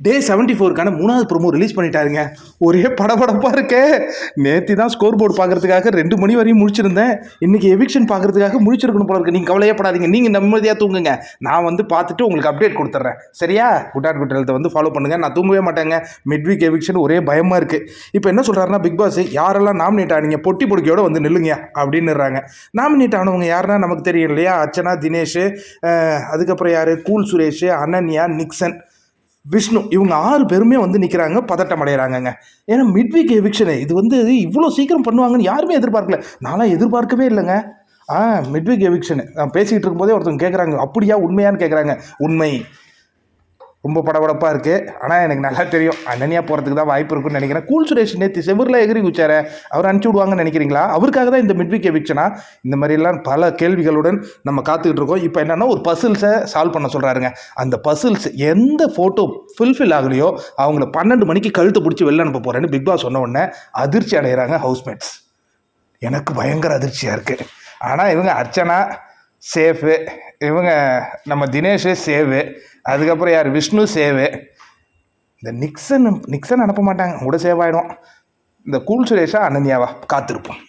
டே 74க்கான 3வது promo release பண்ணிட்டாருங்க. ஒரே படபடப்பாக இருக்கே. நேற்று தான் ஸ்கோர் போர்டு பார்க்கறதுக்காக 2 மணி வரையும் முழிச்சிருந்தேன். இன்றைக்கி எவிக்ஷன் பார்க்கறதுக்காக முழிச்சிருக்கணும் போல இருக்கு. நீங்கள் கவலையப்படாதீங்க, நீங்கள் நிம்மதியாக தூங்குங்க. நான் வந்து பார்த்துட்டு உங்களுக்கு அப்டேட் கொடுத்துட்றேன். சரியா? குட் ஹெல்த்தை வந்து ஃபாலோ பண்ணுங்கள். நான் தூங்கவே மாட்டேங்க. மிட்வீக் எவிக்ஷன் ஒரே பயமாக இருக்குது. இப்போ என்ன சொல்கிறாருன்னா, பிக் பாஸ் யாரெல்லாம் நாமினேட் ஆனீங்க பொட்டி பொடிக்கையோடு வந்து நில்லுங்க அப்படின்னுறாங்க. நாமினேட் ஆனவங்க யாருன்னா நமக்கு தெரியும் இல்லையா? அர்ச்சனா, தினேஷ், அதுக்கப்புறம் யார், கூல் சுரேஷ், அனன்யா, நிக்சன், விஷ்ணு, இவங்க 6 பேருமே வந்து நிற்கிறாங்க, பதட்டம் அடைகிறாங்கங்க. ஏன்னா மிட்வீக் எவிக்ஷனு இது வந்து இவ்வளோ சீக்கிரம் பண்ணுவாங்கன்னு யாருமே எதிர்பார்க்கல. நான்லாம் எதிர்பார்க்கவே இல்லைங்க. மிட்வீக் எவிக்ஷனு நான் பேசிக்கிட்டு இருக்கும்போதே ஒருத்தவங்க கேட்குறாங்க, அப்படியா உண்மையான்னு கேட்குறாங்க. உண்மை. ரொம்ப படபடப்பாக இருக்குது. ஆனால் எனக்கு நல்லா தெரியும் அனன்யா போகிறதுக்கு தான் வாய்ப்பு இருக்குன்னு நினைக்கிறேன். கூல் சுரேஷ் நேற்று செவரில் எகிரி குச்சார, அவர் அனுப்பிச்சி விடுவாங்கன்னு நினைக்கிறீங்களா? அவருக்காக தான் இந்த மிட்வீக் எவிக்ஷனா? இந்த மாதிரிலாம் பல கேள்விகளுடன் நம்ம காத்துக்கிட்டு இருக்கோம். இப்போ என்னென்னா ஒரு பசில்ஸை சால்வ் பண்ண சொல்கிறாருங்க. அந்த பசில்ஸ் எந்த ஃபோட்டோ ஃபுல்ஃபில் ஆகலையோ அவங்கள 12 மணிக்கு கழுத்தை பிடிச்சி வெளில அனுப்ப போகிறேன்னு பிக் பாஸ் சொன்ன உடனே அதிர்ச்சி அடைகிறாங்க ஹவுஸ்மேட்ஸ். எனக்கு பயங்கர அதிர்ச்சியாக இருக்குது. ஆனால் இவங்க அர்ச்சனா சேஃபு, இவங்க நம்ம தினேஷ் சேவு, அதுக்கப்புறம் யார், விஷ்ணு சேவு. இந்த நிக்சன் அனுப்ப மாட்டாங்க, கூட சேவ் ஆகிடும். இந்த கூல் சுரேஷா அனன்யாவா காத்திருப்போம்.